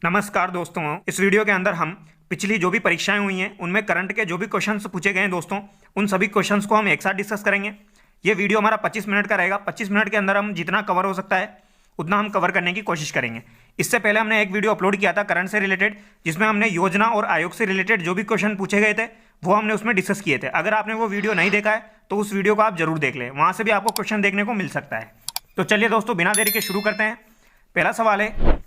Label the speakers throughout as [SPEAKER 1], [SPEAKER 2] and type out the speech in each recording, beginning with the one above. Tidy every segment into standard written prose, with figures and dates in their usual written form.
[SPEAKER 1] नमस्कार दोस्तों, इस वीडियो के अंदर हम पिछली जो भी परीक्षाएं हुई हैं उनमें करंट के जो भी क्वेश्चंस पूछे गए हैं दोस्तों, उन सभी क्वेश्चंस को हम एक साथ डिस्कस करेंगे। ये वीडियो हमारा 25 मिनट का रहेगा। 25 मिनट के अंदर हम जितना कवर हो सकता है उतना हम कवर करने की कोशिश करेंगे। इससे पहले हमने एक वीडियो अपलोड किया था करंट से रिलेटेड, जिसमें हमने योजना और आयोग से रिलेटेड जो भी क्वेश्चन पूछे गए थे वो हमने उसमें डिस्कस किए थे। अगर आपने वो वीडियो नहीं देखा है तो उस वीडियो को आप जरूर देख लें, वहाँ से भी आपको क्वेश्चन देखने को मिल सकता है। तो चलिए दोस्तों, बिना देरी के शुरू करते हैं। पहला सवाल है,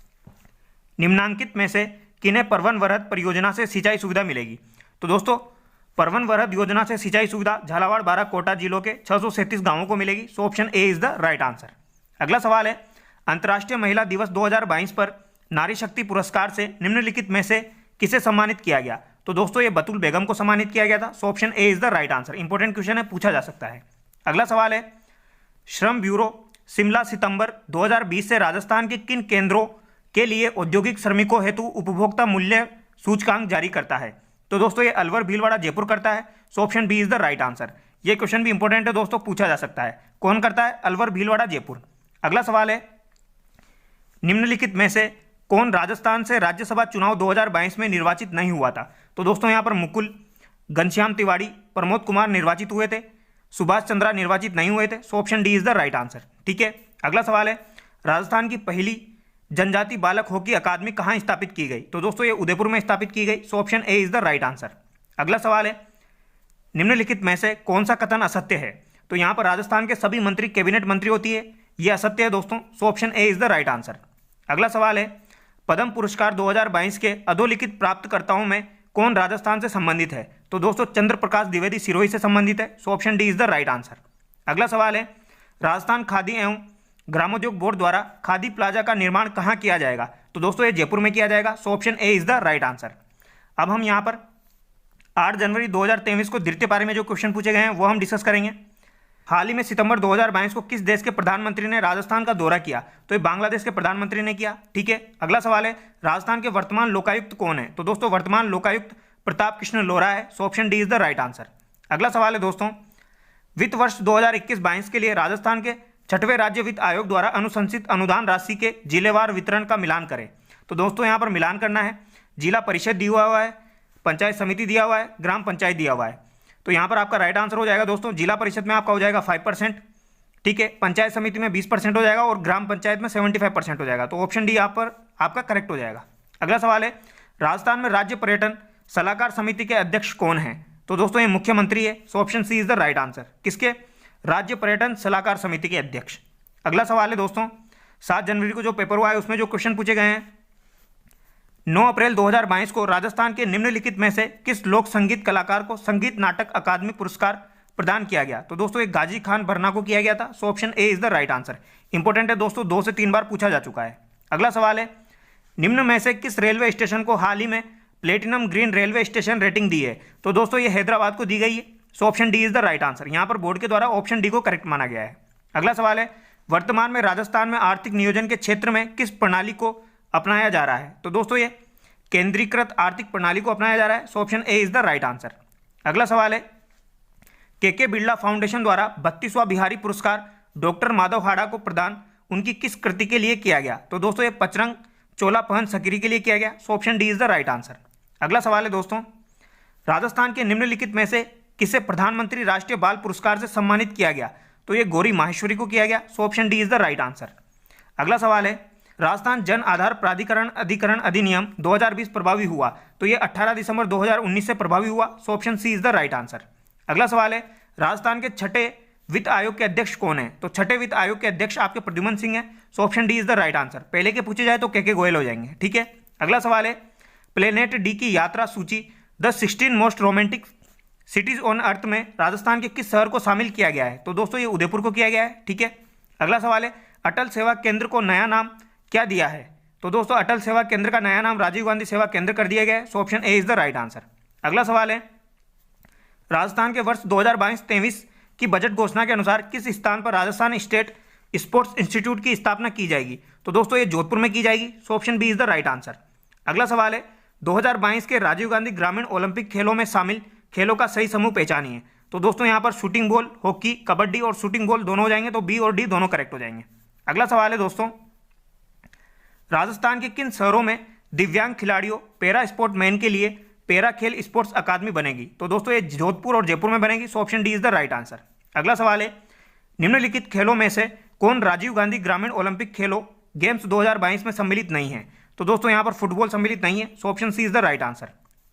[SPEAKER 1] निम्नांकित में से किन्हें परवन वरहद परियोजना से सिंचाई सुविधा मिलेगी? तो दोस्तों, परवन वरहद योजना से सिंचाई सुविधा झालावाड़, बारां, कोटा जिलों के 637 गांवों को मिलेगी। So option A is the right answer. अगला सवाल है, अंतर्राष्ट्रीय महिला दिवस 2022 पर नारी शक्ति पुरस्कार से निम्नलिखित में से किसे सम्मानित किया गया? तो दोस्तों, ये बतुल बेगम को सम्मानित किया गया था। So option A is the right answer. Important question है, पूछा जा सकता है। अगला सवाल है, श्रम ब्यूरो शिमला सितंबर 2020 से राजस्थान के किन केंद्रों के लिए औद्योगिक श्रमिकों हेतु उपभोक्ता मूल्य सूचकांक जारी करता है? तो दोस्तों, ये अलवर, भीलवाड़ा, जयपुर करता है। So option B is the right answer. ये क्वेश्चन भी इंपॉर्टेंट है दोस्तों, पूछा जा सकता है। कौन करता है? अलवर, भीलवाड़ा, जयपुर। अगला सवाल है, निम्नलिखित में से कौन राजस्थान से राज्यसभा चुनाव 2022 में निर्वाचित नहीं हुआ था? तो दोस्तों, यहाँ पर मुकुल, घनश्याम तिवारी, प्रमोद कुमार निर्वाचित हुए थे, सुभाष चंद्रा निर्वाचित नहीं हुए थे। So option D is the right answer. ठीक है। अगला सवाल है, राजस्थान की पहली जनजाति बालक हॉकी अकादमी कहाँ स्थापित की गई? तो दोस्तों, ये उदयपुर में स्थापित की गई। So option A is the right answer. अगला सवाल है, निम्नलिखित में से कौन सा कथन असत्य है? तो यहाँ पर राजस्थान के सभी मंत्री कैबिनेट मंत्री होती है, ये असत्य है दोस्तों। So option A is the right answer. अगला सवाल है, पद्म पुरस्कार 2022 के अधोलिखित प्राप्तकर्ताओं में कौन राजस्थान से संबंधित है? तो दोस्तों, चंद्र प्रकाश द्विवेदी सिरोही से संबंधित है। So option D is the right answer. अगला सवाल है, राजस्थान खादी एवं ग्रामोद्योग बोर्ड द्वारा खादी प्लाजा का निर्माण कहाँ किया जाएगा? तो दोस्तों, ये जयपुर में किया जाएगा। So option A is the right answer. अब हम यहाँ पर 8 जनवरी 2023 को द्वितीय पारी में जो क्वेश्चन पूछे गए हैं वो हम डिस्कस करेंगे। हाल ही में सितंबर 2022 को किस देश के प्रधानमंत्री ने राजस्थान का दौरा किया? तो ये बांग्लादेश के प्रधानमंत्री ने किया। ठीक है। अगला सवाल है, राजस्थान के वर्तमान लोकायुक्त कौन है? तो दोस्तों, वर्तमान लोकायुक्त प्रताप कृष्ण लोहरा है। So option D is the right answer. अगला सवाल है दोस्तों, वित्त वर्ष 2021-22 के लिए राजस्थान के 6वें राज्य वित्त आयोग द्वारा अनुशंसित अनुदान राशि के जिलेवार वितरण का मिलान करें। तो दोस्तों, यहाँ पर मिलान करना है। जिला परिषद दिया हुआ है, पंचायत समिति दिया हुआ है, ग्राम पंचायत दिया हुआ है। तो यहाँ पर आपका राइट आंसर हो जाएगा दोस्तों, जिला परिषद में आपका हो जाएगा 5%। ठीक है। पंचायत समिति में 20% हो जाएगा और ग्राम पंचायत में 75% हो जाएगा। तो ऑप्शन डी यहाँ पर आपका करेक्ट हो जाएगा। अगला सवाल है, राजस्थान में राज्य पर्यटन सलाहकार समिति के अध्यक्ष कौन है? तो दोस्तों, ये मुख्यमंत्री है। So option C is the right answer. किसके? राज्य पर्यटन सलाहकार समिति के अध्यक्ष। अगला सवाल है दोस्तों, 7 जनवरी को जो पेपर हुआ है उसमें जो क्वेश्चन पूछे गए हैं, 9 अप्रैल 2022 को राजस्थान के निम्नलिखित में से किस लोक संगीत कलाकार को संगीत नाटक अकादमी पुरस्कार प्रदान किया गया? तो दोस्तों, एक गाजी खान भरना को किया गया था। So option A is the right answer. Important है दोस्तों, 2 से 3 बार पूछा जा चुका है। अगला सवाल है, निम्न में से किस रेलवे स्टेशन को हाल ही में platinum green railway station rating दी है? तो दोस्तों, ये हैदराबाद को दी गई है। So option D is the right answer. यहाँ पर बोर्ड के द्वारा ऑप्शन डी को करेक्ट माना गया है। अगला सवाल है, वर्तमान में राजस्थान में आर्थिक नियोजन के क्षेत्र में किस प्रणाली को अपनाया जा रहा है? तो दोस्तों, ये केंद्रीकृत आर्थिक प्रणाली को अपनाया जा रहा है। So option A is the right answer. अगला सवाल है, के बिरला फाउंडेशन द्वारा 32वां बिहारी पुरस्कार डॉक्टर माधव हाड़ा को प्रदान उनकी किस कृति के लिए किया गया? तो दोस्तों, ये पचरंग चोला पहन सकरी के लिए किया गया। So option D is the right answer. अगला सवाल है दोस्तों, राजस्थान के निम्नलिखित में से किसे प्रधानमंत्री राष्ट्रीय बाल पुरस्कार से सम्मानित किया गया? तो ये गौरी माहेश्वरी को किया गया। So option D is the right answer. अगला सवाल है, राजस्थान जन आधार प्राधिकरण अधिकरण अधिनियम 2020 प्रभावी हुआ? तो ये 18 दिसंबर 2019 से प्रभावी हुआ। So option C is the right answer. अगला सवाल है, राजस्थान के 6ठे वित्त आयोग के अध्यक्ष कौन है? तो 6ठे वित्त आयोग के अध्यक्ष आपके प्रद्युमन सिंह है। So option D is the right answer. पहले के पूछे जाए तो के गोयल हो जाएंगे। ठीक है। अगला सवाल है, प्लेनेट डी की यात्रा सूची the 16 most romantic CTs on earth में राजस्थान के किस शहर को शामिल किया गया है? तो दोस्तों, ये उदयपुर को किया गया है। ठीक है। अगला सवाल है, अटल सेवा केंद्र को नया नाम क्या दिया है? तो दोस्तों, अटल सेवा केंद्र का नया नाम राजीव गांधी सेवा केंद्र कर दिया गया है। So option A is the right answer. अगला सवाल है, राजस्थान के वर्ष 2022-23 की बजट घोषणा के अनुसार किस स्थान पर राजस्थान स्टेट स्पोर्ट्स इंस्टीट्यूट की स्थापना की जाएगी? तो दोस्तों, ये जोधपुर में की जाएगी। So option B is the right answer. अगला सवाल है, 2022 के राजीव गांधी ग्रामीण ओलंपिक खेलों में शामिल खेलों का सही समूह पहचानिए। तो दोस्तों, यहाँ पर शूटिंग बॉल, हॉकी, कबड्डी और शूटिंग बॉल दोनों हो जाएंगे। तो बी और डी दोनों करेक्ट हो जाएंगे। अगला सवाल है दोस्तों, राजस्थान के किन शहरों में दिव्यांग खिलाड़ियों पैरा स्पोर्ट मैन के लिए पैरा खेल स्पोर्ट्स अकादमी बनेगी। तो दोस्तों ये जोधपुर और जयपुर में बनेगी, सो option D is the right answer. अगला सवाल है, निम्नलिखित खेलों में से कौन राजीव गांधी ग्रामीण ओलंपिक खेलों गेम्स 2022 में सम्मिलित नहीं है? तो दोस्तों यहाँ पर फुटबॉल सम्मिलित नहीं है, so option C is the right answer.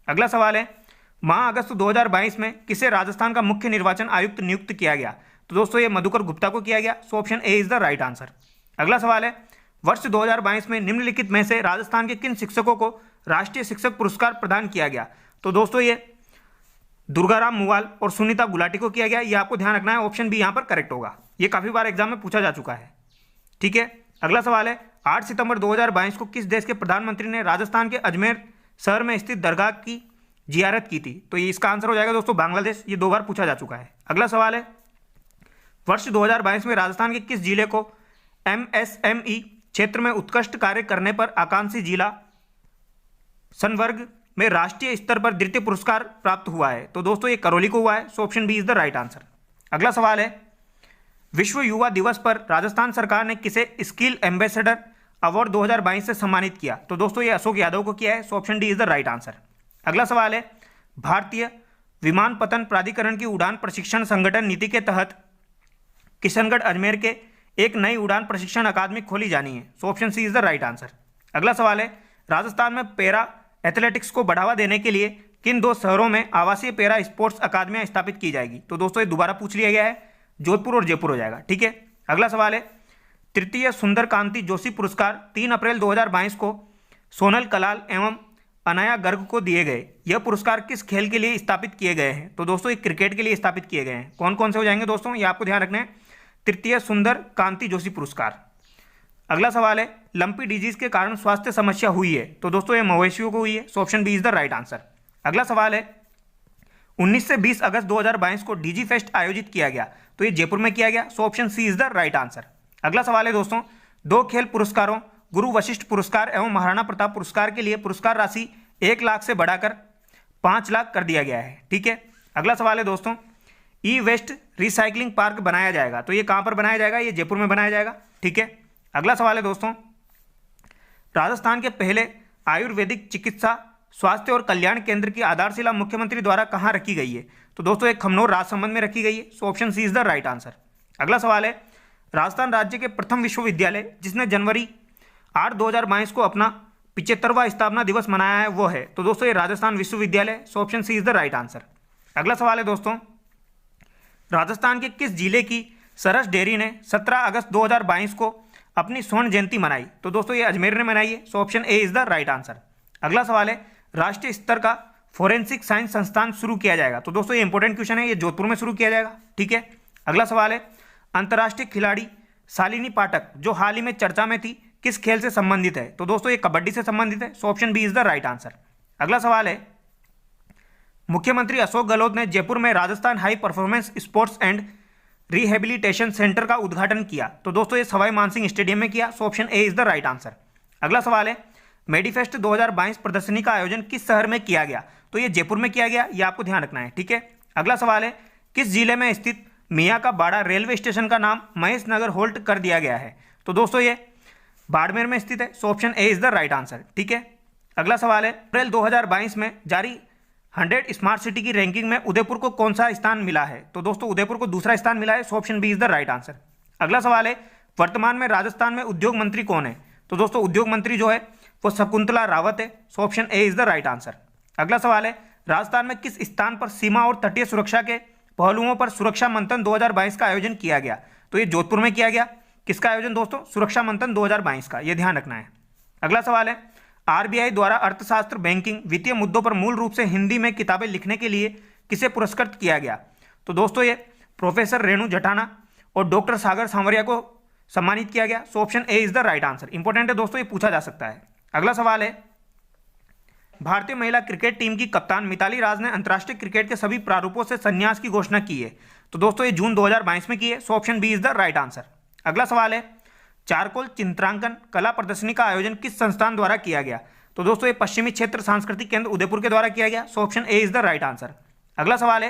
[SPEAKER 1] अगला सवाल है, माह अगस्त 2022 में किसे राजस्थान का मुख्य निर्वाचन आयुक्त नियुक्त किया गया? तो दोस्तों ये मधुकर गुप्ता को किया गया, so option A is the right answer. अगला सवाल है, वर्ष 2022 में निम्नलिखित में से राजस्थान के किन शिक्षकों को राष्ट्रीय शिक्षक पुरस्कार प्रदान किया गया? तो दोस्तों ये दुर्गाराम मुवाल और सुनीता गुलाटी को किया गया। ये आपको ध्यान रखना है, ऑप्शन बी यहाँ पर करेक्ट होगा। ये काफी बार एग्जाम में पूछा जा चुका है। ठीक है, अगला सवाल है, 8 सितंबर 2022 को किस देश के प्रधानमंत्री ने राजस्थान के अजमेर शहर में स्थित दरगाह की जियारत की थी? तो ये इसका आंसर हो जाएगा दोस्तों बांग्लादेश। ये 2 बार पूछा जा चुका है। अगला सवाल है, वर्ष 2022 में राजस्थान के किस जिले को MSME क्षेत्र में उत्कृष्ट कार्य करने पर आकांक्षी जिला संवर्ग में राष्ट्रीय स्तर पर द्वितीय पुरस्कार प्राप्त हुआ है? तो दोस्तों ये करौली को हुआ है, so option B is the right answer. अगला सवाल है, विश्व युवा दिवस पर राजस्थान सरकार ने किसे स्किल एम्बेसडर अवार्ड 2022 से सम्मानित किया? तो दोस्तों ये अशोक यादव को किया है, so option D is the right answer. अगला सवाल है, भारतीय विमानपत्तन प्राधिकरण की उड़ान प्रशिक्षण संगठन नीति के तहत किशनगढ़ अजमेर के एक नई उड़ान प्रशिक्षण अकादमी खोली जानी है, so option C is the right answer. अगला सवाल है, राजस्थान में पैरा एथलेटिक्स को बढ़ावा देने के लिए किन 2 शहरों में आवासीय पैरा स्पोर्ट्स अकादमियां स्थापित की जाएगी? तो दोस्तों ये दोबारा पूछ लिया गया है, जोधपुर और जयपुर हो जाएगा। ठीक है, अगला सवाल है, तृतीय सुंदर कांति जोशी पुरस्कार 3 अप्रैल 2022 को सोनल कलाल एवं अनाया गर्ग को दिए गए। यह पुरस्कार किस खेल के लिए स्थापित किए गए हैं? तो दोस्तों ये क्रिकेट के लिए स्थापित किए गए हैं। कौन कौन से हो जाएंगे दोस्तों, ये आपको ध्यान रखना है, तृतीय सुंदर कांति जोशी पुरस्कार। अगला सवाल है, लंपी डिजीज के कारण स्वास्थ्य समस्या हुई है? तो दोस्तों ये मवेशियों को हुई है, so option B is the right answer. अगला सवाल है, 19 से 20 अगस्त 2022 को डीजी फेस्ट आयोजित किया गया, तो ये जयपुर में किया गया, so option C is the right answer. अगला सवाल है दोस्तों, 2 खेल पुरस्कारों गुरु वशिष्ठ पुरस्कार एवं महाराणा प्रताप पुरस्कार के लिए पुरस्कार राशि 1 लाख से बढ़ाकर 5 लाख कर दिया गया है। ठीक है, अगला सवाल है दोस्तों, ई वेस्ट रिसाइकलिंग पार्क बनाया जाएगा, तो ये कहां पर बनाया जाएगा? ये जयपुर में बनाया जाएगा। ठीक है, अगला सवाल है दोस्तों, राजस्थान के पहले आयुर्वेदिक चिकित्सा स्वास्थ्य और कल्याण केंद्र की आधारशिला मुख्यमंत्री द्वारा कहां रखी गई है? तो दोस्तों एक खमनोर राजसमंद में रखी गई है, so option C is the right answer. अगला सवाल है, राजस्थान राज्य के प्रथम विश्वविद्यालय जिसने जनवरी 8, 2022 को अपना 75वां स्थापना दिवस मनाया है वो है? तो दोस्तों ये राजस्थान विश्वविद्यालय, so option C is the right answer. अगला सवाल है दोस्तों, राजस्थान के किस जिले की सरस डेयरी ने 17 अगस्त 2022 को अपनी स्वर्ण जयंती मनाई? तो दोस्तों ये अजमेर ने मनाई है, so option A is the right answer. अगला सवाल है, राष्ट्रीय स्तर का फोरेंसिक साइंस संस्थान शुरू किया जाएगा? तो दोस्तों ये इंपॉर्टेंट क्वेश्चन है, ये जोधपुर में शुरू किया जाएगा। ठीक है, अगला सवाल है, अंतर्राष्ट्रीय खिलाड़ी शालिनी पाठक जो हाल ही में चर्चा में थी किस खेल से संबंधित है? तो दोस्तों ये कबड्डी से संबंधित है, so option B is the right answer. अगला सवाल है, मुख्यमंत्री अशोक गहलोत ने जयपुर में Rajasthan high performance sports and rehabilitation centre का उद्घाटन किया? तो दोस्तों ये सवाई मानसिंह स्टेडियम में किया, so option A is the right answer. अगला सवाल है, मेडीफेस्ट 2022 प्रदर्शनी का आयोजन किस शहर में किया गया? तो ये जयपुर में किया गया, ये आपको ध्यान रखना है। ठीक है, अगला सवाल है, किस जिले में स्थित मियाँ का बाड़ा रेलवे स्टेशन का नाम महेश नगर होल्ट कर दिया गया है? तो दोस्तों ये बाड़मेर में स्थित है, so option A is the right answer. ठीक है, अगला सवाल है, अप्रैल 2022 में जारी 100 स्मार्ट सिटी की रैंकिंग में उदयपुर को कौन सा स्थान मिला है? तो दोस्तों उदयपुर को दूसरा स्थान मिला है, so option B is the right answer. अगला सवाल है, वर्तमान में राजस्थान में उद्योग मंत्री कौन है? तो दोस्तों उद्योग मंत्री जो है वो शकुंतला रावत है, so option A is the right answer. अगला सवाल है, राजस्थान में किस स्थान पर सीमा और तटीय सुरक्षा के पहलुओं पर सुरक्षा मंथन 2022 का आयोजन किया गया? तो ये जोधपुर में किया गया। किसका आयोजन दोस्तों? सुरक्षा मंथन 2022 का, ये ध्यान रखना है। अगला सवाल है, आरबीआई द्वारा अर्थशास्त्र, बैंकिंग, वित्तीय मुद्दों पर मूल रूप से हिंदी में किताबें लिखने के लिए किसे पुरस्कृत किया गया? तो दोस्तों ये प्रोफेसर रेणु जठाना और डॉक्टर सागर सांवरिया को सम्मानित किया गया, so option A is the right answer. Important है दोस्तों, ये पूछा जा सकता है। अगला सवाल है, भारतीय महिला क्रिकेट टीम की कप्तान मिताली राज ने अंतर्राष्ट्रीय क्रिकेट के सभी प्रारूपों से संन्यास की घोषणा की है। तो दोस्तों ये जून 2022 में की है, so option B is the right answer. अगला सवाल है, चारकोल चित्रांकन कला प्रदर्शनी का आयोजन किस संस्थान द्वारा किया गया? तो दोस्तों ये पश्चिमी क्षेत्र सांस्कृतिक केंद्र उदयपुर के द्वारा किया गया, so option A is the right answer. अगला सवाल है,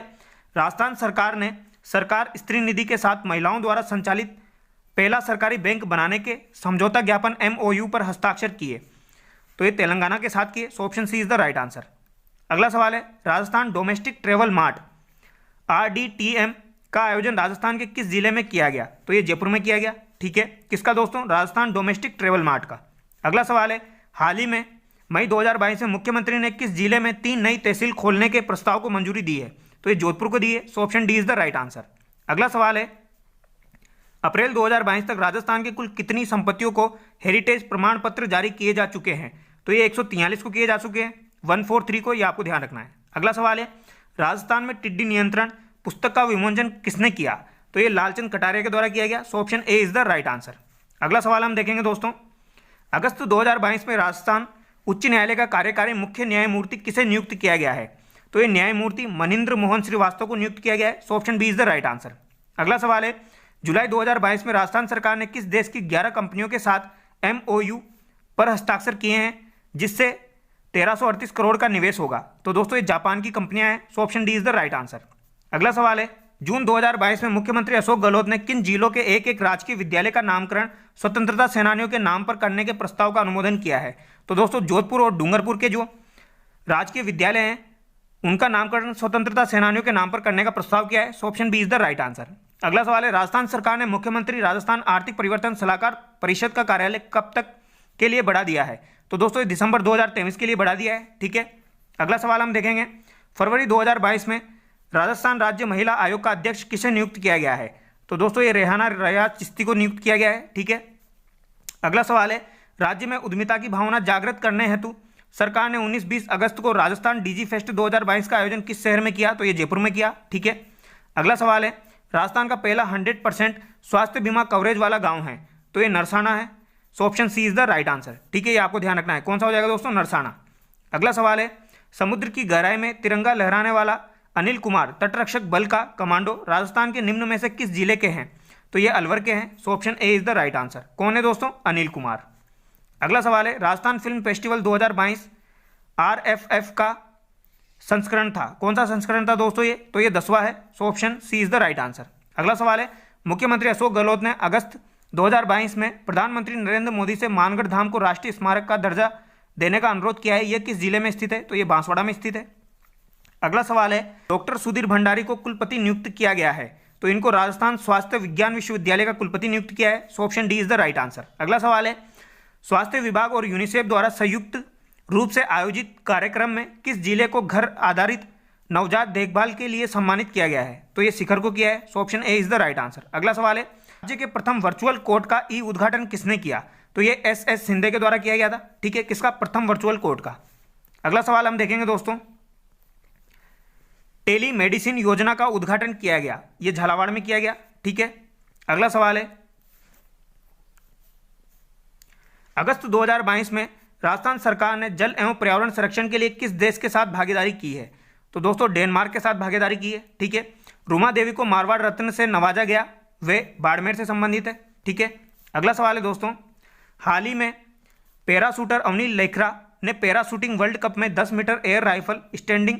[SPEAKER 1] राजस्थान सरकार ने सरकार स्त्री निधि के साथ महिलाओं द्वारा संचालित पहला सरकारी बैंक बनाने के समझौता ज्ञापन MOU पर हस्ताक्षर किए। तो ये तेलंगाना के साथ किए, so option C is the right answer. अगला सवाल है, Rajasthan domestic travel mart RDTM का आयोजन राजस्थान के किस जिले में किया गया? तो ये जयपुर में किया गया, ठीक है। किसका दोस्तों? राजस्थान डोमेस्टिक ट्रेवल मार्ट का। अगला सवाल है, हाल ही में मई 2022 में मुख्यमंत्री ने किस जिले में 3 नई तहसील खोलने के प्रस्ताव को मंजूरी दी है? तो ये जोधपुर को दी है, so option D is the right answer. अगला सवाल है, अप्रैल 2022 तक राजस्थान की कुल कितनी संपत्तियों को हेरिटेज प्रमाण पत्र जारी किए जा चुके हैं? तो ये 143 को किए जा चुके हैं, 143 को, ये आपको ध्यान रखना है। अगला सवाल है, राजस्थान में टिड्डी नियंत्रण पुस्तक का विमोचन किसने किया? तो ये लालचंद कटारिया के द्वारा किया गया, so option A is the right answer. अगला सवाल हम देखेंगे दोस्तों, अगस्त 2022 में राजस्थान उच्च न्यायालय का कार्यकारी मुख्य न्यायमूर्ति किसे नियुक्त किया गया है? तो ये न्यायमूर्ति मनिंद्र मोहन श्रीवास्तव को नियुक्त किया गया है, so option B is the right answer. अगला सवाल है, जुलाई 2022 में राजस्थान सरकार ने किस देश की 11 कंपनियों के साथ MOU पर हस्ताक्षर किए हैं जिससे 1338 करोड़ का निवेश होगा? तो दोस्तों ये जापान की कंपनियां हैं, सो option D is the right answer. अगला सवाल है, जून 2022 में मुख्यमंत्री अशोक गहलोत ने किन जिलों के एक राजकीय विद्यालय का नामकरण स्वतंत्रता सेनानियों के नाम पर करने के प्रस्ताव का अनुमोदन किया है? तो दोस्तों जोधपुर और डूंगरपुर के जो राजकीय विद्यालय हैं उनका नामकरण स्वतंत्रता सेनानियों के नाम पर करने का प्रस्ताव किया है, so option B is the right answer. अगला सवाल है, राजस्थान सरकार ने मुख्यमंत्री राजस्थान आर्थिक परिवर्तन सलाहकार परिषद का कार्यालय कब तक के लिए बढ़ा दिया है? तो दोस्तों ये दिसंबर 2023 के लिए बढ़ा दिया है, ठीक है। अगला सवाल हम देखेंगे, फरवरी 2022 में राजस्थान राज्य महिला आयोग का अध्यक्ष किसे नियुक्त किया गया है? तो दोस्तों ये रेहाना रियाज चिश्ती को नियुक्त किया गया है, ठीक है। अगला सवाल है, राज्य में उद्यमिता की भावना जागृत करने हेतु सरकार ने 19-20 अगस्त को राजस्थान DG फेस्ट 2022 का आयोजन किस शहर में किया? तो ये जयपुर में किया, ठीक है। अगला सवाल है, राजस्थान का पहला 100% स्वास्थ्य बीमा कवरेज वाला गांव है? तो ये नरसाना है, so option C is the right answer, ठीक है। ये आपको ध्यान रखना है, कौन सा हो जाएगा दोस्तों? नरसाना। अगला सवाल है, समुद्र की गहराई में तिरंगा लहराने वाला अनिल कुमार तटरक्षक बल का कमांडो राजस्थान के निम्न में से किस जिले के हैं? तो ये अलवर के हैं, so option A is the right answer. कौन है दोस्तों? अनिल कुमार। अगला सवाल है, राजस्थान फिल्म फेस्टिवल 2022 RFF का संस्करण था, कौन सा संस्करण था दोस्तों ये? तो ये 10वां है, so option C is the right answer. अगला सवाल है, मुख्यमंत्री अशोक गहलोत ने अगस्त 2022 में प्रधानमंत्री नरेंद्र मोदी से मानगढ़ धाम को राष्ट्रीय स्मारक का दर्जा देने का अनुरोध किया है, यह किस जिले में स्थित है? तो ये बांसवाड़ा में स्थित है। अगला सवाल है, डॉक्टर सुधीर भंडारी को कुलपति नियुक्त किया गया है, तो इनको राजस्थान स्वास्थ्य विज्ञान विश्वविद्यालय का कुलपति नियुक्त किया है, so option D is the right answer. अगला सवाल है, स्वास्थ्य विभाग और यूनिसेफ द्वारा संयुक्त रूप से आयोजित कार्यक्रम में किस जिले को घर आधारित नवजात देखभाल के लिए सम्मानित किया गया है? तो ये शिखर को किया है, so option A is the right answer. अगला सवाल है, राज्य के प्रथम वर्चुअल कोर्ट का उद्घाटन किसने किया? तो ये SS सिंधे के द्वारा किया गया था, ठीक है। किसका? प्रथम वर्चुअल कोर्ट का। अगला सवाल हम देखेंगे दोस्तों, टेली मेडिसिन योजना का उद्घाटन किया गया, ये झालावाड़ में किया गया, ठीक है। अगला सवाल है, अगस्त 2022 में राजस्थान सरकार ने जल एवं पर्यावरण संरक्षण के लिए किस देश के साथ भागीदारी की है? तो दोस्तों डेनमार्क के साथ भागीदारी की है, ठीक है। रूमा देवी को मारवाड़ रत्न से नवाजा गया, वे बाड़मेर से संबंधित है, ठीक है। अगला सवाल है दोस्तों, हाल ही में पैराशूटर अवनील लेखरा ने पैराशूटिंग वर्ल्ड कप में 10 metre air rifle standing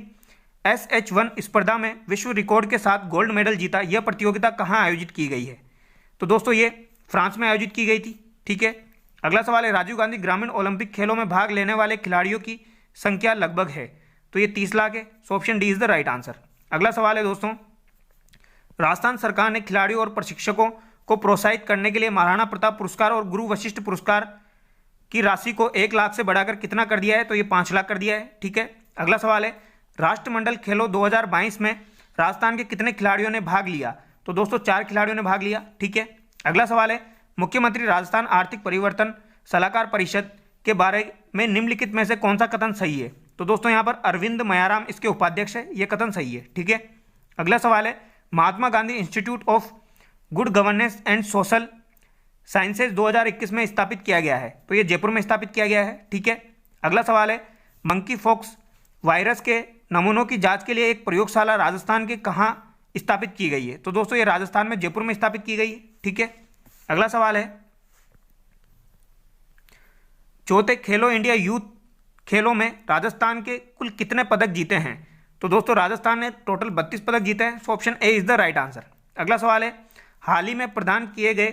[SPEAKER 1] SH1 स्पर्धा में विश्व रिकॉर्ड के साथ गोल्ड मेडल जीता। यह प्रतियोगिता कहाँ आयोजित की गई है? तो दोस्तों ये फ्रांस में आयोजित की गई थी, ठीक है। अगला सवाल है, राजीव गांधी ग्रामीण ओलंपिक खेलों में भाग लेने वाले खिलाड़ियों की संख्या लगभग है? तो ये 30 लाख है, so option D is the right answer. अगला सवाल है दोस्तों, राजस्थान सरकार ने खिलाड़ियों और प्रशिक्षकों को प्रोत्साहित करने के लिए महाराणा प्रताप पुरस्कार और गुरु वशिष्ठ पुरस्कार की राशि को 1 लाख से बढ़ाकर कितना कर दिया है? तो ये 5 लाख कर दिया है, ठीक है। अगला सवाल है, राष्ट्रमंडल खेलों 2022 में राजस्थान के कितने खिलाड़ियों ने भाग लिया? तो दोस्तों 4 खिलाड़ियों ने भाग लिया, ठीक है। अगला सवाल है, मुख्यमंत्री राजस्थान आर्थिक परिवर्तन सलाहकार परिषद के बारे में निम्नलिखित में से कौन सा कथन सही है? तो दोस्तों यहाँ पर अरविंद मयाराम इसके उपाध्यक्ष है, ये कथन सही है, ठीक है। अगला सवाल है, Mahatma Gandhi institute of good governance and social sciences 2021 में स्थापित किया गया है, तो ये जयपुर में स्थापित किया गया है, ठीक है। अगला सवाल है, मंकी फॉक्स वायरस के नमूनों की जांच के लिए एक प्रयोगशाला राजस्थान के कहाँ स्थापित की गई है? तो दोस्तों ये राजस्थान में जयपुर में स्थापित की गई है, ठीक है। अगला सवाल है, चौथे खेलो इंडिया यूथ खेलों में राजस्थान के कुल कितने पदक जीते हैं? तो दोस्तों राजस्थान ने टोटल 32 पदक जीते हैं, so option A is the right answer. अगला सवाल है, हाल ही में प्रदान किए गए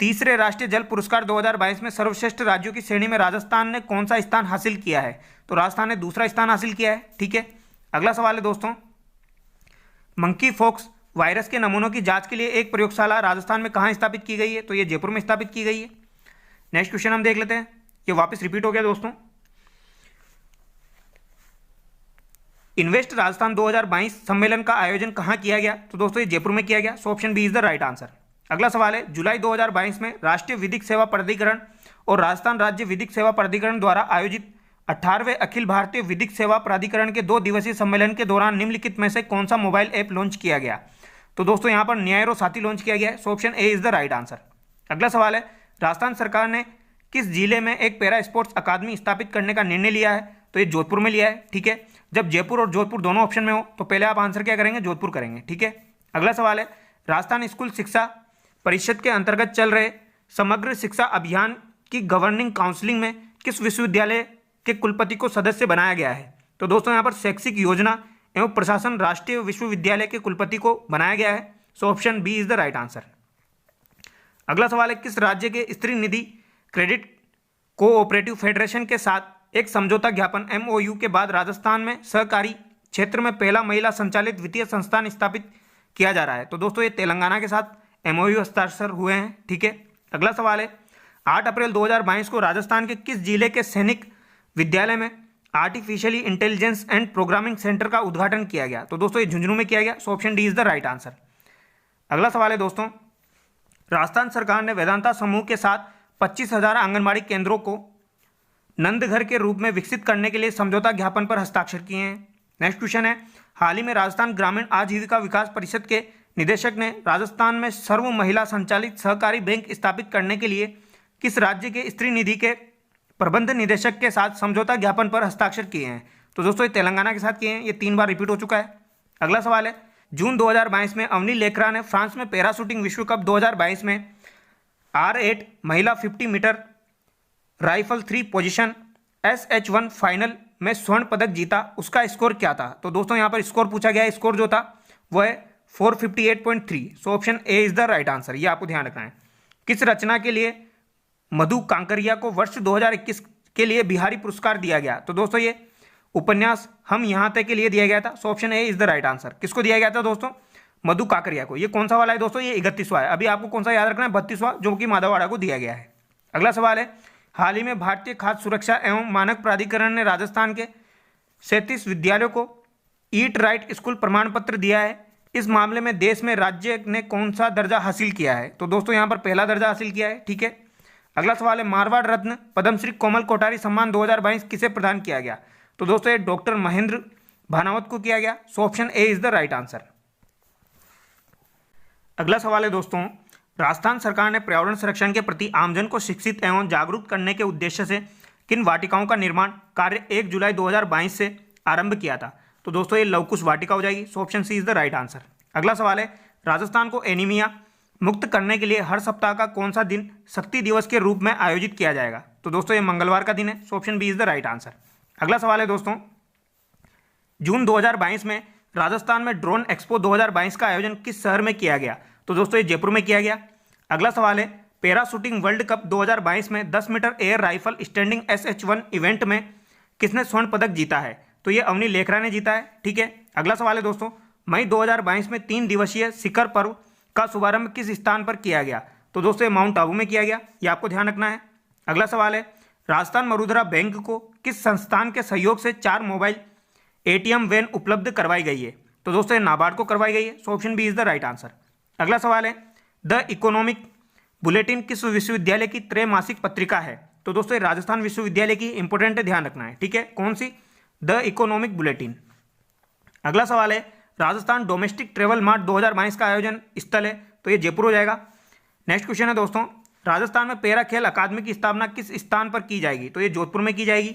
[SPEAKER 1] तीसरे राष्ट्रीय जल पुरस्कार 2022 में सर्वश्रेष्ठ राज्यों की श्रेणी में राजस्थान ने कौन सा स्थान हासिल किया है? तो राजस्थान ने दूसरा स्थान हासिल किया है। ठीक है, अगला सवाल है दोस्तों, मंकी पॉक्स वायरस के नमूनों की जांच के लिए एक प्रयोगशाला राजस्थान में कहाँ स्थापित की गई है? तो ये जयपुर में स्थापित की गई है। नेक्स्ट क्वेश्चन हम देख लेते हैं, ये वापस रिपीट हो गया दोस्तों। इन्वेस्ट राजस्थान 2022 सम्मेलन का आयोजन कहाँ किया गया? तो दोस्तों ये जयपुर में किया गया। So option B is the right answer. अगला सवाल है, जुलाई 2022 में राष्ट्रीय विधिक सेवा प्राधिकरण और राजस्थान राज्य विधिक सेवा प्राधिकरण द्वारा आयोजित 18वें अखिल भारतीय विधिक सेवा प्राधिकरण के 2 दिवसीय सम्मेलन के दौरान निम्नलिखित में से कौन सा मोबाइल ऐप लॉन्च किया गया? तो दोस्तों यहाँ पर न्यायरो साथी लॉन्च किया गया है। So option A is the right answer. अगला सवाल है, राजस्थान सरकार ने किस जिले में एक पैरा स्पोर्ट्स अकादमी स्थापित करने का निर्णय लिया है? तो ये जोधपुर में लिया है। ठीक है, जब जयपुर और जोधपुर दोनों ऑप्शन में हो तो पहले आप आंसर क्या करेंगे? जोधपुर करेंगे। ठीक है, अगला सवाल है, राजस्थान स्कूल शिक्षा परिषद के अंतर्गत चल रहे समग्र शिक्षा अभियान की गवर्निंग काउंसिलिंग में किस विश्वविद्यालय के कुलपति को सदस्य बनाया गया है? तो दोस्तों यहाँ पर शैक्षिक योजना एवं प्रशासन राष्ट्रीय विश्वविद्यालय के कुलपति को बनाया गया है। So option B is the right answer. अगला सवाल है, किस राज्य के स्त्री निधि क्रेडिट कोऑपरेटिव फेडरेशन के साथ एक समझौता ज्ञापन MOU के बाद राजस्थान में सहकारी क्षेत्र में पहला महिला संचालित वित्तीय संस्थान स्थापित किया जा रहा है? तो दोस्तों ये तेलंगाना के साथ MOU हस्ताक्षर हुए हैं। ठीक है, अगला सवाल है, 8 अप्रैल 2022 को राजस्थान के किस जिले के सैनिक विद्यालय में artificially intelligence and programming centre का उद्घाटन किया गया? तो दोस्तों ये झुंझुनू में किया गया। So option D is the right answer. अगला सवाल है दोस्तों, राजस्थान सरकार ने वेदांता समूह के साथ 25,000 आंगनबाड़ी केंद्रों को नंदघर के रूप में विकसित करने के लिए समझौता ज्ञापन पर हस्ताक्षर किए हैं। नेक्स्ट क्वेश्चन है, हाल ही में राजस्थान ग्रामीण आजीविका विकास परिषद के निदेशक ने राजस्थान में सर्व महिला संचालित सहकारी बैंक स्थापित करने के लिए किस राज्य के स्त्री निधि के प्रबंध निदेशक के साथ समझौता ज्ञापन पर हस्ताक्षर किए हैं? तो दोस्तों ये तेलंगाना के साथ किए हैं। ये 3 बार रिपीट हो चुका है। अगला सवाल है, जून 2022 में अवनी लेखरा ने फ्रांस में पैराशूटिंग विश्व कप 2022 में R8 महिला 50 metre rifle 3 position SH1 final में स्वर्ण पदक जीता। उसका स्कोर क्या था? तो दोस्तों यहाँ पर स्कोर पूछा गया है। स्कोर जो था वो है 458.3। So option A is the right answer. ये आपको ध्यान रखना है। किस रचना के लिए मधु कांकरिया को वर्ष 2021 के लिए बिहारी पुरस्कार दिया गया? तो दोस्तों ये उपन्यास हम यहाँ तक के लिए दिया गया था। So option A is the right answer. किसको दिया गया था दोस्तों? मधु काकरिया को। ये कौन सा वाला है दोस्तों? ये 31वां है। अभी आपको कौन सा याद रखना है? 32वां, जो कि माधववाड़ा को दिया गया है। अगला सवाल है, हाल ही में भारतीय खाद्य सुरक्षा एवं मानक प्राधिकरण ने राजस्थान के 37 विद्यालयों को ईट राइट स्कूल प्रमाण पत्र दिया है। इस मामले में देश में राज्य ने कौन सा दर्जा हासिल किया है? तो दोस्तों यहाँ पर पहला दर्जा हासिल किया है। ठीक है, अगला सवाल है, मारवाड़ रत्न पद्मश्री कोमल कोठारी सम्मान 2022 किसे प्रदान किया गया? तो दोस्तों ये डॉक्टर महेंद्र भानावत को किया गया। So option A is the right answer. अगला सवाल है दोस्तों, राजस्थान सरकार ने पर्यावरण संरक्षण के प्रति आमजन को शिक्षित एवं जागरूक करने के उद्देश्य से किन वाटिकाओं का निर्माण कार्य 1 जुलाई 2022 से आरंभ किया था? तो दोस्तों ये लवकुश वाटिका हो जाएगी। So option C is the right answer. अगला सवाल है, राजस्थान को एनीमिया मुक्त करने के लिए हर सप्ताह का कौन सा दिन शक्ति दिवस के रूप में आयोजित किया जाएगा? तो दोस्तों ये मंगलवार का दिन है। So option B is the right answer. अगला सवाल है दोस्तों, जून 2022 में राजस्थान में ड्रोन एक्सपो 2022 का आयोजन किस शहर में किया गया? तो दोस्तों ये जयपुर में किया गया। अगला सवाल है, पैरा शूटिंग वर्ल्ड कप 2022 में 10 metre air rifle standing SH1 event में किसने स्वर्ण पदक जीता है? तो ये अवनी लेखरा ने जीता है। ठीक है, अगला सवाल है दोस्तों, मई 2022 में 3 दिवसीय शिखर पर्व का शुभारंभ किस स्थान पर किया गया? तो दोस्तों ये माउंट आबू में किया गया। ये आपको ध्यान रखना है। अगला सवाल है, राजस्थान मरुधरा बैंक को किस संस्थान के सहयोग से 4 मोबाइल ATM वैन उपलब्ध करवाई गई है? तो दोस्तों ये नाबार्ड को करवाई गई है। So option B is the right answer. अगला सवाल है, द इकोनॉमिक बुलेटिन किस विश्वविद्यालय की त्रैमासिक पत्रिका है? तो दोस्तों ये राजस्थान विश्वविद्यालय की इंपोर्टेंट है, ध्यान रखना है। ठीक है, कौन सी? The economic bulletin. अगला सवाल है, राजस्थान डोमेस्टिक ट्रेवल मार्ट 2022 का आयोजन स्थल है? तो ये जयपुर हो जाएगा। नेक्स्ट क्वेश्चन है दोस्तों, राजस्थान में पैरा खेल अकादमी की स्थापना किस स्थान पर की जाएगी? तो ये जोधपुर में की जाएगी।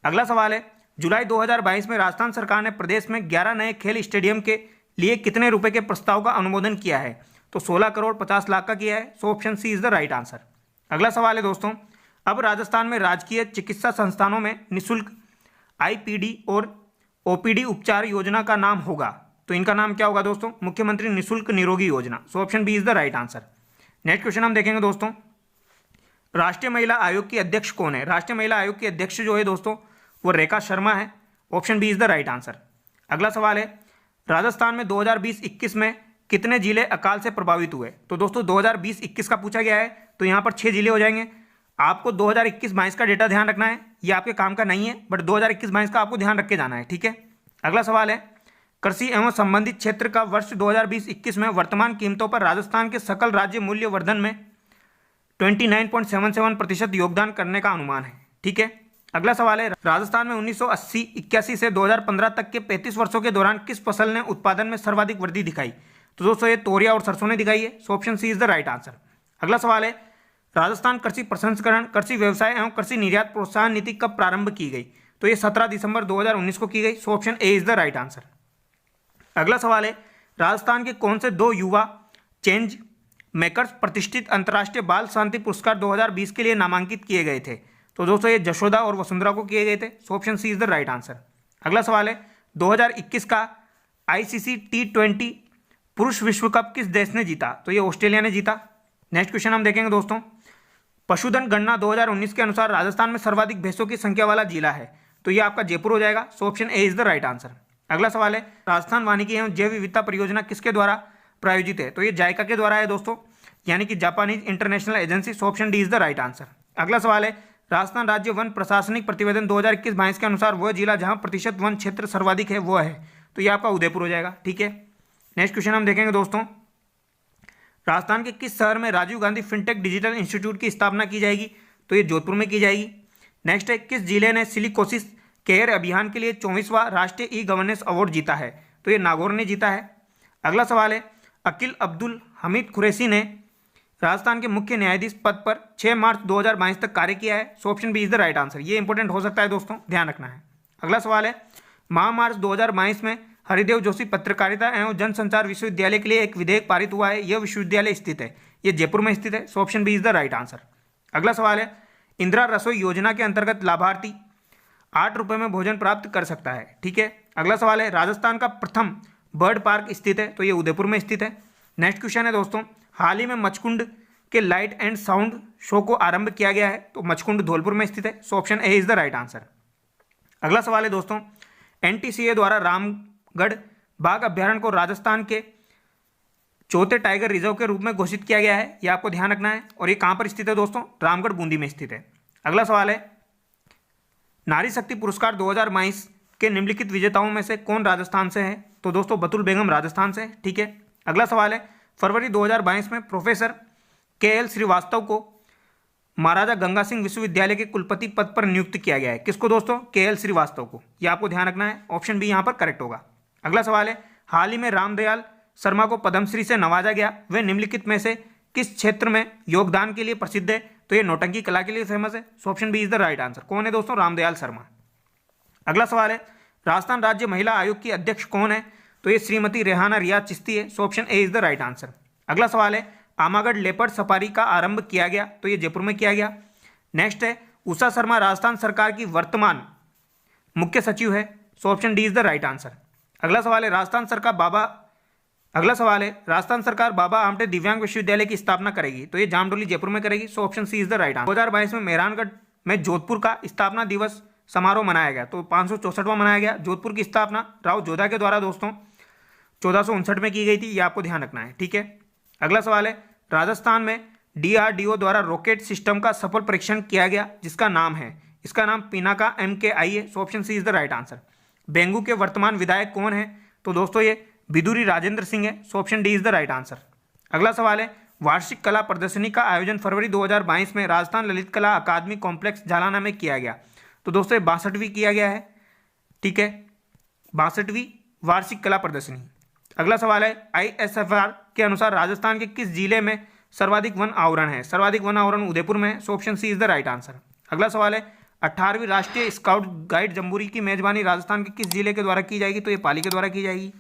[SPEAKER 1] अगला सवाल है, जुलाई 2022 में राजस्थान सरकार ने प्रदेश में 11 नए खेल स्टेडियम के लिए कितने रुपए के प्रस्ताव का अनुमोदन किया है? तो 16 करोड़ 50 लाख का किया है। So option C is the right answer. अगला सवाल है दोस्तों, अब राजस्थान में राजकीय चिकित्सा संस्थानों में निःशुल्क IPD और OPD उपचार योजना का नाम होगा। तो इनका नाम क्या होगा दोस्तों? मुख्यमंत्री निःशुल्क निरोगी योजना। So option B is the right answer. Next question हम देखेंगे दोस्तों, राष्ट्रीय महिला आयोग की अध्यक्ष कौन है? राष्ट्रीय महिला आयोग की अध्यक्ष जो है दोस्तों वो रेखा शर्मा है। Option B is the right answer. अगला सवाल है, राजस्थान में 2020-21 में कितने जिले अकाल से प्रभावित हुए? तो दोस्तों 2020-21 का पूछा गया है, तो यहाँ पर 6 जिले हो जाएंगे। आपको 2021-22 का डेटा ध्यान रखना है, ये आपके काम का नहीं है, बट 2021-22 का आपको ध्यान रख के जाना है, ठीक है। अगला सवाल है, कृषि एवं संबंधित क्षेत्र का वर्ष 2020-21 में वर्तमान कीमतों पर राजस्थान के सकल राज्य मूल्य वर्धन में 29.77% योगदान करने का अनुमान है, ठीक है। अगला सवाल है, राजस्थान में 1980-81 से 2015 तक के 35 वर्षों के दौरान किस फसल ने उत्पादन में सर्वाधिक वृद्धि दिखाई? तो दोस्तों ये तोरिया और सरसों ने दिखाई है। So option C is the right answer. अगला सवाल है, राजस्थान कृषि प्रसंस्करण, कृषि व्यवसाय एवं कृषि निर्यात प्रोत्साहन नीति कब प्रारंभ की गई? तो ये 17 दिसंबर 2019 को की गई। So option A is the right answer. अगला सवाल है, राजस्थान के कौन से 2 युवा चेंज मेकर्स प्रतिष्ठित अंतर्राष्ट्रीय बाल शांति पुरस्कार 2020 के लिए नामांकित किए गए थे? तो दोस्तों ये जशोदा और वसुंधरा को किए गए थे। So option C is the right answer. अगला सवाल है, 2021 का ICC T20 पुरुष विश्व कप किस देश ने जीता? तो ये ऑस्ट्रेलिया ने जीता। नेक्स्ट क्वेश्चन हम देखेंगे दोस्तों, पशुधन गणना 2019 के अनुसार राजस्थान में सर्वाधिक भैंसों की संख्या वाला जिला है? तो ये आपका जयपुर हो जाएगा। So option A is the right answer. अगला सवाल है, राजस्थान वानिकी एवं जैव विविधता परियोजना किसके द्वारा प्रायोजित है? तो ये जायका के द्वारा है दोस्तों, यानी कि Japanese international agency. So option D is the right answer. अगला सवाल है, राजस्थान राज्य वन प्रशासनिक प्रतिवेदन 2021-22 के अनुसार वह जिला जहां प्रतिशत वन क्षेत्र सर्वाधिक है वो है? तो ये आपका उदयपुर हो जाएगा, ठीक है। नेक्स्ट क्वेश्चन हम देखेंगे दोस्तों, राजस्थान के किस शहर में Rajiv Gandhi fintech digital institute की स्थापना की जाएगी? तो ये जोधपुर में की जाएगी। नेक्स्ट है, किस जिले ने सिलिकोसिस केयर अभियान के लिए 24वां राष्ट्रीय ई गवर्नेंस अवार्ड जीता है? तो ये नागौर ने जीता है। अगला सवाल है, अकील अब्दुल हमीद कुरैशी ने राजस्थान के मुख्य न्यायाधीश पद पर 6 मार्च 2022 तक कार्य किया है। So option B is the right answer. ये इंपॉर्टेंट हो सकता है दोस्तों, ध्यान रखना है। अगला सवाल है, मार्च 2022 में हरिदेव जोशी पत्रकारिता एवं जनसंचार विश्वविद्यालय के लिए एक विधेयक पारित हुआ है। यह विश्वविद्यालय स्थित है, ये जयपुर में स्थित है। So option B is the right answer. अगला सवाल है, इंदिरा रसोई योजना के अंतर्गत लाभार्थी 8 रुपये में भोजन प्राप्त कर सकता है, ठीक है। अगला सवाल है, राजस्थान का प्रथम बर्ड पार्क स्थित है? तो ये उदयपुर में स्थित है। नेक्स्ट क्वेश्चन है दोस्तों, हाल ही में मचकुंड के लाइट एंड साउंड शो को आरंभ किया गया है, तो मचकुंड धौलपुर में स्थित है। So option A is the right answer. अगला सवाल है दोस्तों, NTCA द्वारा रामगढ़ बाघ अभ्यारण्य को राजस्थान के चौथे टाइगर रिजर्व के रूप में घोषित किया गया है, ये आपको ध्यान रखना है। और ये कहां पर स्थित है दोस्तों? रामगढ़ बूंदी में स्थित है। अगला सवाल है, नारी शक्ति पुरस्कार 2022 के निम्नलिखित विजेताओं में से कौन राजस्थान से है? तो दोस्तों बतुल बेगम राजस्थान से, ठीक है। अगला सवाल है, फरवरी 2022 में प्रोफेसर KL श्रीवास्तव को महाराजा गंगा सिंह विश्वविद्यालय के कुलपति पद पर नियुक्त किया गया है। किसको दोस्तों? KL श्रीवास्तव को। ये आपको ध्यान रखना है, ऑप्शन बी यहाँ पर करेक्ट होगा। अगला सवाल है, हाल ही में रामदयाल शर्मा को पद्मश्री से नवाजा गया, वे निम्नलिखित में से किस क्षेत्र में योगदान के लिए प्रसिद्ध है? तो ये नौटंकी कला के लिए फेमस है। So option B is the right answer. कौन है दोस्तों? रामदयाल शर्मा। अगला सवाल है, राजस्थान राज्य महिला आयोग की अध्यक्ष कौन है? तो ये श्रीमती रेहाना रियाज चिश्ती है। So option A is the right answer. अगला सवाल है, आमागढ़ लेपर्ड सफारी का आरंभ किया गया, तो ये जयपुर में किया गया। नेक्स्ट है, उषा शर्मा राजस्थान सरकार की वर्तमान मुख्य सचिव है। So option D is the right answer. अगला सवाल है, राजस्थान सरकार बाबा आमटे दिव्यांग विश्वविद्यालय की स्थापना करेगी, तो ये जामडोली जयपुर में करेगी। So option C is the right answer. 2022 में मेहरानगढ़ में जोधपुर का स्थापना दिवस समारोह मनाया गया, तो 564वां मनाया गया। जोधपुर की स्थापना राव जोधा के द्वारा दोस्तों 1459 में की गई थी, ये आपको ध्यान रखना है, ठीक है। अगला सवाल है, राजस्थान में DRDO द्वारा रॉकेट सिस्टम का सफल परीक्षण किया गया, जिसका नाम है, इसका नाम पिनाका MKI है। So option C is the right answer. Bengu के वर्तमान विधायक कौन है? तो दोस्तों ये बिदुरी राजेंद्र सिंह है। So option D is the right answer. अगला सवाल है, वार्षिक कला प्रदर्शनी का आयोजन फरवरी 2022 में राजस्थान ललित कला अकादमी कॉम्प्लेक्स झालाना में किया गया, तो दोस्तों ये 62वीं किया गया है, ठीक है, 62वीं वार्षिक कला प्रदर्शनी। अगला सवाल है, ISFR के अनुसार राजस्थान के किस जिले में सर्वाधिक वन आवरण है? सर्वाधिक वन आवरण उदयपुर में है। So option C is the right answer. अगला सवाल है, 18वीं राष्ट्रीय स्काउट गाइड जम्बूरी की मेजबानी राजस्थान के किस जिले के द्वारा की जाएगी? तो ये पाली के द्वारा की जाएगी।